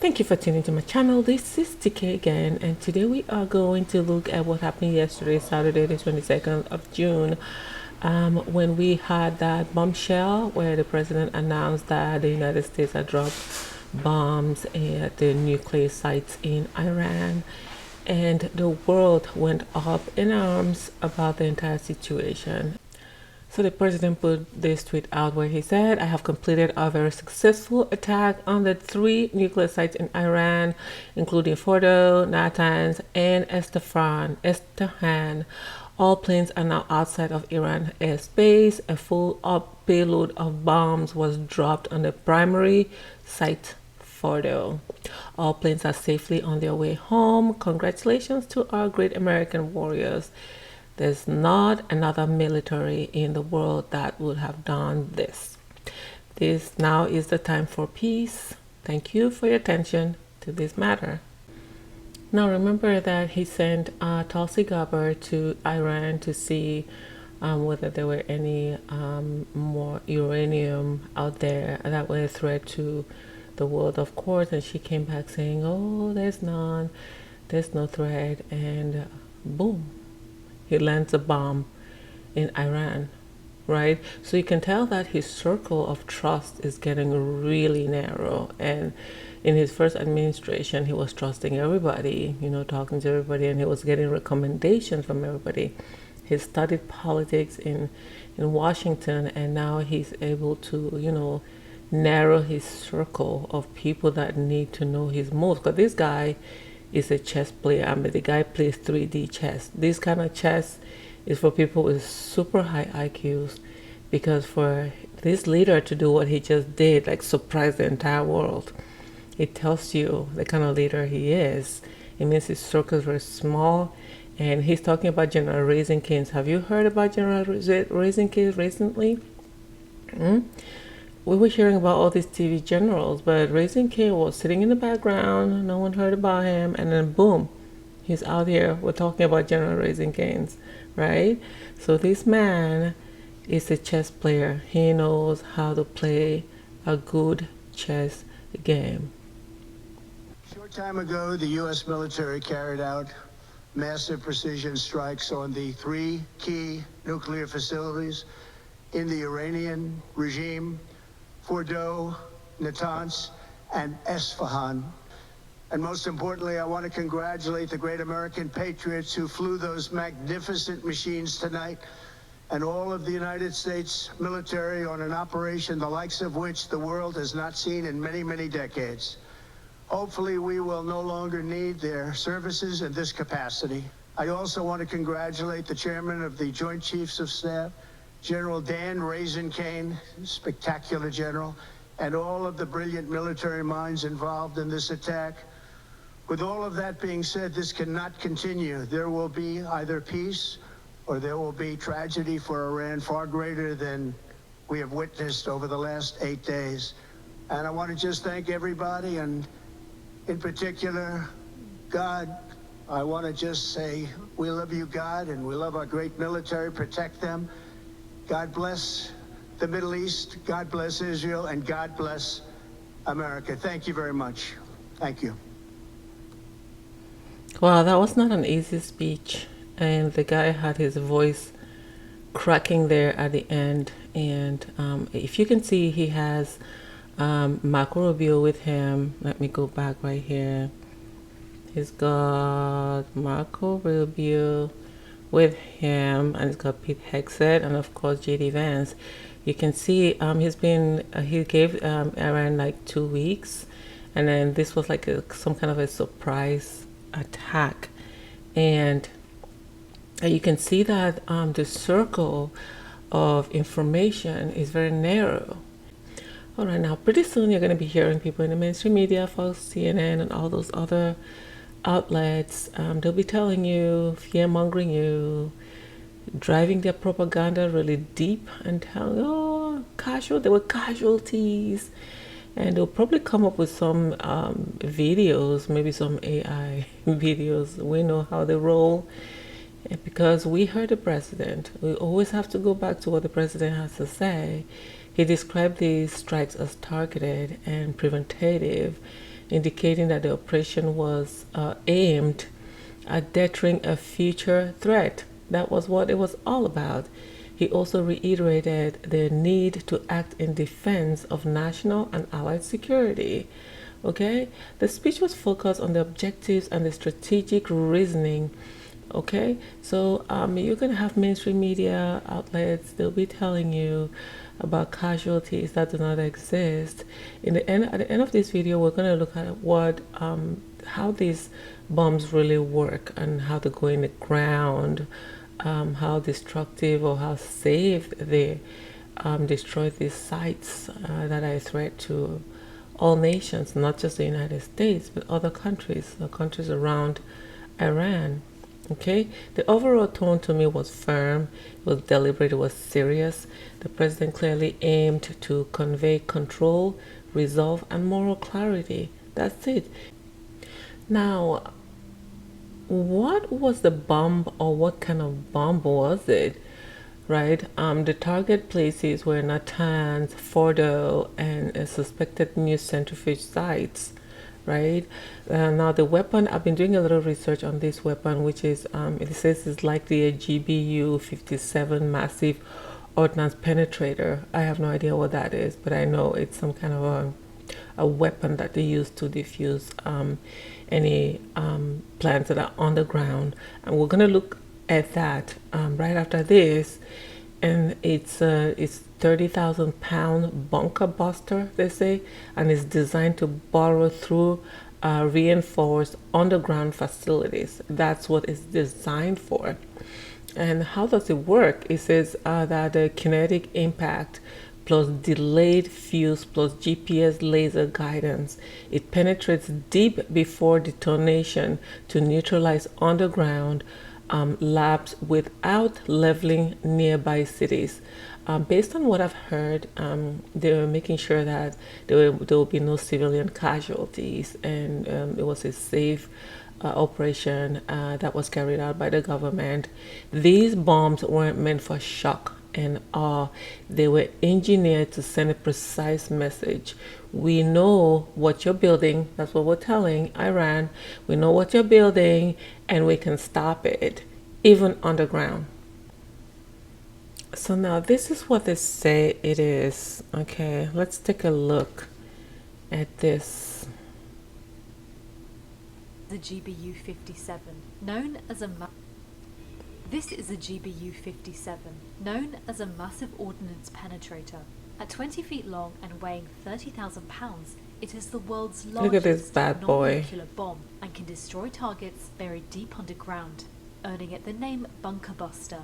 Thank you for tuning to my channel. This is TK again, and today we are going to look at what happened yesterday, Saturday the 22nd of June, when we had that bombshell where the president announced that the United States had dropped bombs at the nuclear sites in Iran, and the world went up in arms about the entire situation. So the president put this tweet out where he said, "I have completed a very successful attack on the 3 nuclear sites in Iran, including Fordo, Natanz, and Esfahan. All planes are now outside of Iran airspace. A full-up payload of bombs was dropped on the primary site, Fordo. All planes are safely on their way home. Congratulations to our great American warriors. There's not another military in the world that would have done this. This now is the time for peace. Thank you for your attention to this matter." Now remember that he sent Tulsi Gabbard to Iran to see whether there were any more uranium out there that were a threat to the world, of course, and she came back saying, "Oh, there's none, there's no threat," and boom, he lands a bomb in Iran, right? So you can tell that his circle of trust is getting really narrow. And in his first administration, he was trusting everybody, talking to everybody, and he was getting recommendations from everybody. He studied politics in Washington, and now he's able to, narrow his circle of people that need to know his moves. Because this guy is a chess player. I mean, the guy plays 3D chess. This kind of chess is for people with super high IQs, because for this leader to do what he just did, like surprise the entire world, it tells you the kind of leader he is. It means his circle is very small. And he's talking about General Raising Canes. Have you heard about General Raising Canes recently? We were hearing about all these TV generals, but Raising King was sitting in the background. No one heard about him, and then boom, he's out here. We're talking about General Raising Canes, right? So this man is a chess player. He knows how to play a good chess game. A short time ago, the U.S. military carried out massive precision strikes on the 3 key nuclear facilities in the Iranian regime: Fordo, Natanz, and Esfahan. And most importantly, I want to congratulate the great American patriots who flew those magnificent machines tonight, and all of the United States military on an operation the likes of which the world has not seen in many, many decades. Hopefully, we will no longer need their services in this capacity. I also want to congratulate the chairman of the Joint Chiefs of Staff, General Dan Raising Cane, spectacular general, and all of the brilliant military minds involved in this attack. With all of that being said, this cannot continue. There will be either peace or there will be tragedy for Iran far greater than we have witnessed over the last 8 days. And I want to just thank everybody, and in particular, God. I want to just say, we love you, God, and we love our great military. Protect them. God bless the Middle East, God bless Israel, and God bless America. Thank you very much. Thank you. Wow, that was not an easy speech. And the guy had his voice cracking there at the end. And if you can see, he has Marco Rubio with him. Let me go back right here. He's got Marco Rubio with him, and it's got Pete Hegseth, and of course JD Vance. You can see he gave Iran like 2 weeks, and then this was like some kind of a surprise attack. And you can see that the circle of information is very narrow. All right, now pretty soon you're going to be hearing people in the mainstream media, Fox, CNN, and all those other outlets. They'll be telling you, fear-mongering you, driving their propaganda really deep, and telling, there were casualties. And they'll probably come up with some videos, maybe some AI videos. We know how they roll. Because we heard the president. We always have to go back to what the president has to say. He described these strikes as targeted and preventative, indicating that the operation was aimed at deterring a future threat. That was what it was all about. He also reiterated the need to act in defense of national and allied security. Okay, the speech was focused on the objectives and the strategic reasoning. Okay, so you're gonna have mainstream media outlets, they'll be telling you about casualties that do not exist. At the end of this video, we're gonna look at what how these bombs really work and how to go in the ground, how destructive or how safe they destroy these sites that are a threat to all nations, not just the United States, but other countries, the countries around Iran. Okay, the overall tone to me was firm, it was deliberate, it was serious. The president clearly aimed to convey control, resolve, and moral clarity. That's it. Now, what was the bomb, or what kind of bomb was it? Right, the target places were Natanz, Fordo, and suspected new centrifuge sites. Right, now the weapon, I've been doing a little research on this weapon, which is it says it's likely a GBU 57 massive ordnance penetrator. I have no idea what that is, but I know it's some kind of a weapon that they use to defuse any plants that are on the ground, and we're going to look at that right after this. And it's 30,000 pound bunker buster, they say, and it's designed to burrow through reinforced underground facilities. That's what it's designed for. And how does it work? It says that the kinetic impact plus delayed fuse plus GPS laser guidance, it penetrates deep before detonation to neutralize underground labs without leveling nearby cities. Based on what I've heard, they were making sure that there will be no civilian casualties, and it was a safe operation that was carried out by the government. These bombs weren't meant for shock and awe. They were engineered to send a precise message. We know what you're building. That's what we're telling Iran. We know what you're building, and we can stop it, even underground. So now this is what they say it is. Okay, let's take a look at this. The GBU-57, known as a This is a GBU-57, known as a massive ordnance penetrator. At 20 feet long and weighing 30,000 pounds, it is the world's Look at this largest bad boy. non-nuclear bomb and can destroy targets buried deep underground, earning it the name Bunker Buster.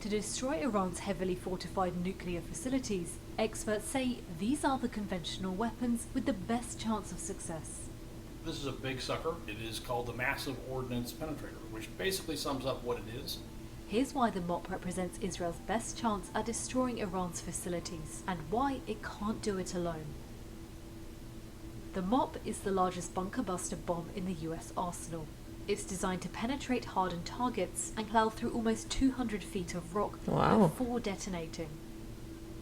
To destroy Iran's heavily fortified nuclear facilities, experts say these are the conventional weapons with the best chance of success. This is a big sucker. It is called the Massive Ordnance Penetrator, which basically sums up what it is. Here's why the MOP represents Israel's best chance at destroying Iran's facilities, and why it can't do it alone. The MOP is the largest bunker buster bomb in the US arsenal. It's designed to penetrate hardened targets and plow through almost 200 feet of rock before detonating.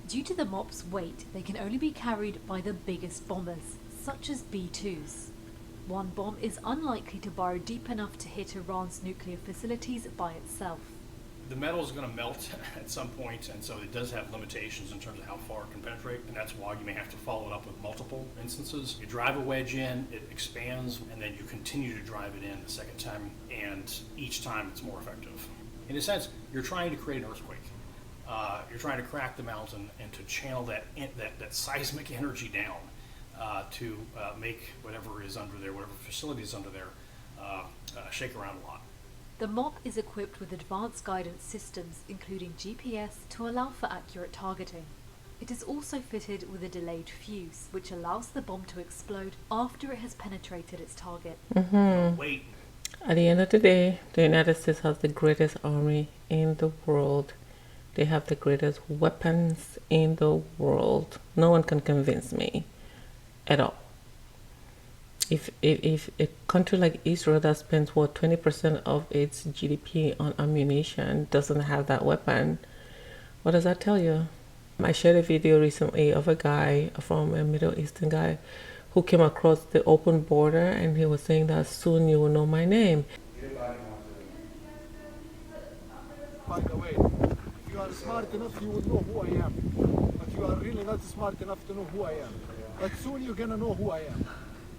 Due to the MOP's weight, they can only be carried by the biggest bombers, such as B-2s. One bomb is unlikely to burrow deep enough to hit Iran's nuclear facilities by itself. The metal is going to melt at some point, and so it does have limitations in terms of how far it can penetrate, and that's why you may have to follow it up with multiple instances. You drive a wedge in, it expands, and then you continue to drive it in the second time, and each time it's more effective. In a sense, you're trying to create an earthquake. You're trying to crack the mountain and to channel that seismic energy down to make whatever is under there, whatever facility is under there, shake around a lot. The MOP is equipped with advanced guidance systems, including GPS, to allow for accurate targeting. It is also fitted with a delayed fuse, which allows the bomb to explode after it has penetrated its target. Wait. At the end of the day, the United States has the greatest army in the world. They have the greatest weapons in the world. No one can convince me at all. If a country like Israel that spends 20% of its GDP on ammunition doesn't have that weapon, what does that tell you? I shared a video recently of a guy from a Middle Eastern guy who came across the open border, and he was saying that soon you will know my name. By the way, if you are smart enough, you will know who I am. But you are really not smart enough to know who I am. But soon you're gonna know who I am.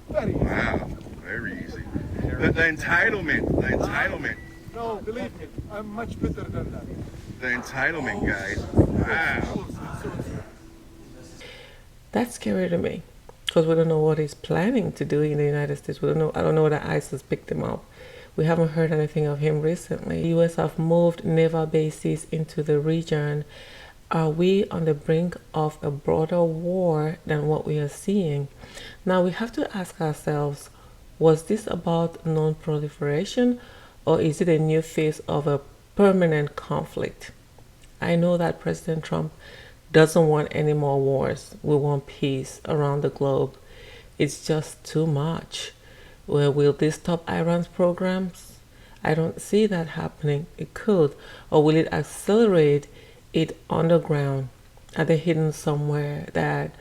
Very easy. Wow, very easy. The entitlement. No, believe me, I'm much better than that. The entitlement, guys. Wow. That's scary to me because we don't know what he's planning to do in the United States. We don't know. I don't know whether ISIS picked him up. We haven't heard anything of him recently. The U.S. have moved naval bases into the region. Are we on the brink of a broader war than what we are seeing? Now we have to ask ourselves, was this about non-proliferation, or is it a new phase of a permanent conflict? I know that President Trump doesn't want any more wars. We want peace around the globe. It's just too much. Well, will this stop Iran's programs? I don't see that happening. It could. Or will it accelerate it underground? Are they hidden somewhere that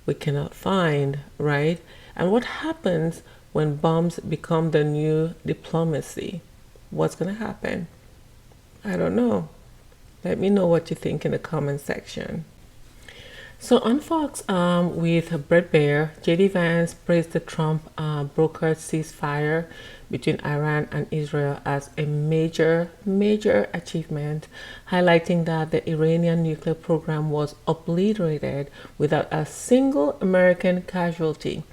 we cannot find, right? And what happens when bombs become the new diplomacy? What's going to happen? I don't know. Let me know what you think in the comment section. So on Fox with Bret Baier, JD Vance praised the Trump brokered ceasefire between Iran and Israel as a major achievement, highlighting that the Iranian nuclear program was obliterated without a single American casualty.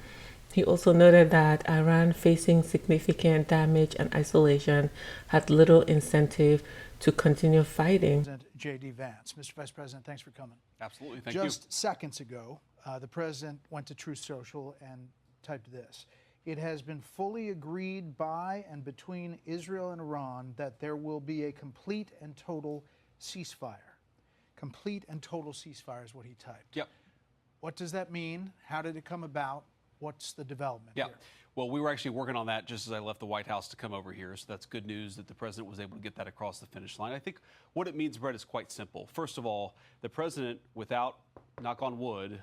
He also noted that Iran, facing significant damage and isolation, had little incentive to continue fighting. JD Vance. Mr. Vice President, thanks for coming. Absolutely. Thank you. Just seconds ago, the president went to Truth Social and typed this. It has been fully agreed by and between Israel and Iran that there will be a complete and total ceasefire. Complete and total ceasefire is what he typed. Yep. What does that mean? How did it come about? What's the development here? Well, we were actually working on that just as I left the White House to come over here. So that's good news that the president was able to get that across the finish line. I think what it means, Brett, is quite simple. First of all, the president, without, knock on wood,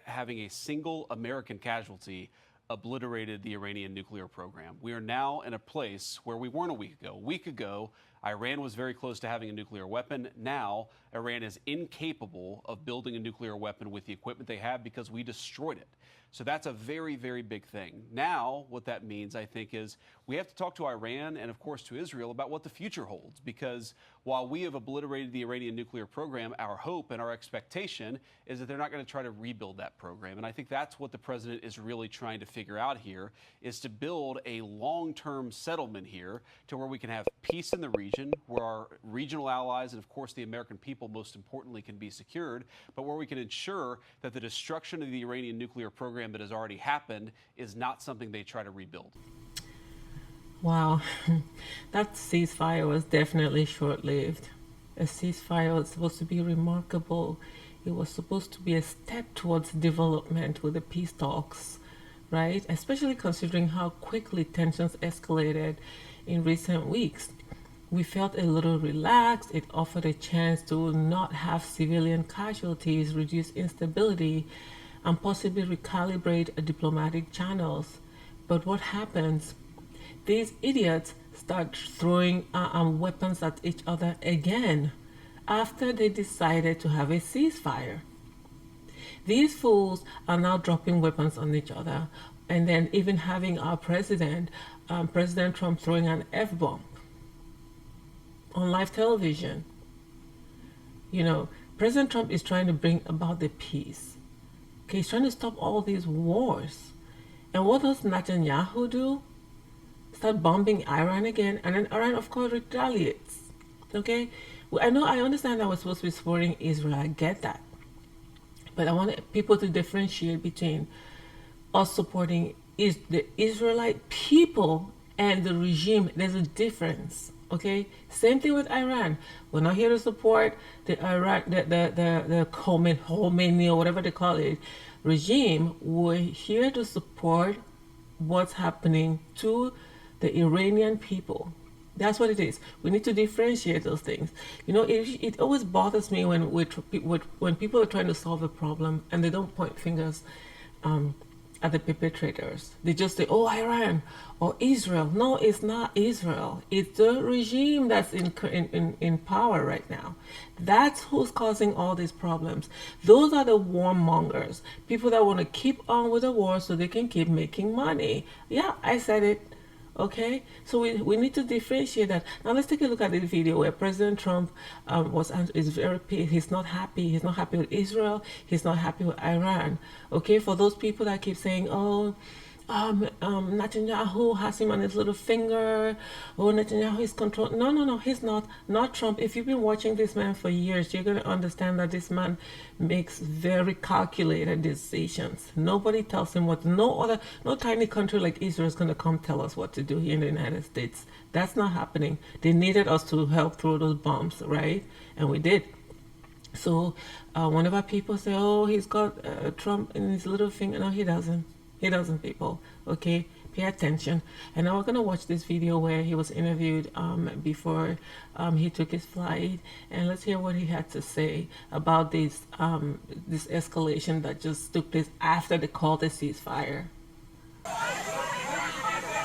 having a single American casualty, obliterated the Iranian nuclear program. We are now in a place where we weren't a week ago. A week ago, Iran was very close to having a nuclear weapon. Now, Iran is incapable of building a nuclear weapon with the equipment they have because we destroyed it. So that's a very, very big thing. Now, what that means, I think, is we have to talk to Iran and, of course, to Israel about what the future holds. Because while we have obliterated the Iranian nuclear program, our hope and our expectation is that they're not going to try to rebuild that program. And I think that's what the president is really trying to figure out here, is to build a long-term settlement here to where we can have peace in the region, where our regional allies and, of course, the American people, most importantly, can be secured, but where we can ensure that the destruction of the Iranian nuclear program that has already happened is not something they try to rebuild. Wow, that ceasefire was definitely short-lived. A ceasefire was supposed to be remarkable. It was supposed to be a step towards development with the peace talks, right? Especially considering how quickly tensions escalated in recent weeks. We felt a little relaxed. It offered a chance to not have civilian casualties, reduce instability, and possibly recalibrate diplomatic channels. But what happens? These idiots start throwing weapons at each other again after they decided to have a ceasefire. These fools are now dropping weapons on each other, and then even having our President Trump throwing an F-bomb on live television. You know, President Trump is trying to bring about the peace. Okay, he's trying to stop all these wars. And what does Netanyahu do? Start bombing Iran again, and then Iran, of course, retaliates. Okay? Well, I understand that we're supposed to be supporting Israel. I get that. But I want people to differentiate between us supporting the Israelite people and the regime. There's a difference. Okay? Same thing with Iran. We're not here to support the Khomeini or whatever they call it regime. We're here to support what's happening to the Iranian people. That's what it is. We need to differentiate those things. You know, it always bothers me when people are trying to solve a problem and they don't point fingers at the perpetrators. They just say, oh, Iran or Israel. No, it's not Israel. It's the regime that's in power right now. That's who's causing all these problems. Those are the warmongers, people that want to keep on with the war so they can keep making money. Yeah, I said it. Okay, so we need to differentiate that. Now let's take a look at the video where President Trump is very pissed. He's not happy. He's not happy with Israel. He's not happy with Iran. Okay, for those people that keep saying, oh, Netanyahu has him on his little finger. Oh, Netanyahu is control. No, no, no, he's not. Not Trump. If you've been watching this man for years, you're going to understand that this man makes very calculated decisions. Nobody tells him what. No tiny country like Israel is going to come tell us what to do here in the United States. That's not happening. They needed us to help throw those bombs, right? And we did. So whenever people say, oh, he's got Trump in his little finger, no, he doesn't. He doesn't, people. Okay, pay attention. And now we're gonna watch this video where he was interviewed before he took his flight, and let's hear what he had to say about this this escalation that just took place after they called a ceasefire. You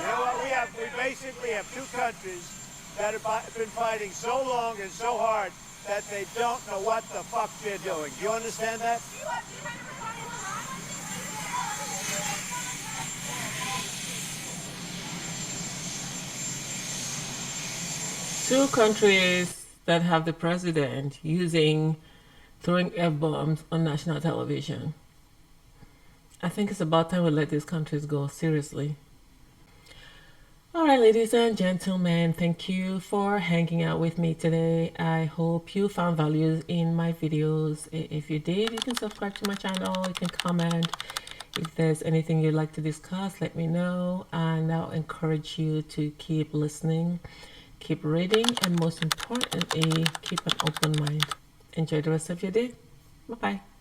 know what? We basically have two countries that have been fighting so long and so hard that they don't know what the fuck they're doing. Do you understand that? Two countries that have the president throwing F-bombs on national television. I think it's about time we let these countries go, seriously. All right, ladies and gentlemen, thank you for hanging out with me today. I hope you found value in my videos. If you did, you can subscribe to my channel, you can comment. If there's anything you'd like to discuss, let me know, and I'll encourage you to keep listening, keep reading, and most importantly, keep an open mind. Enjoy the rest of your day. Bye-bye.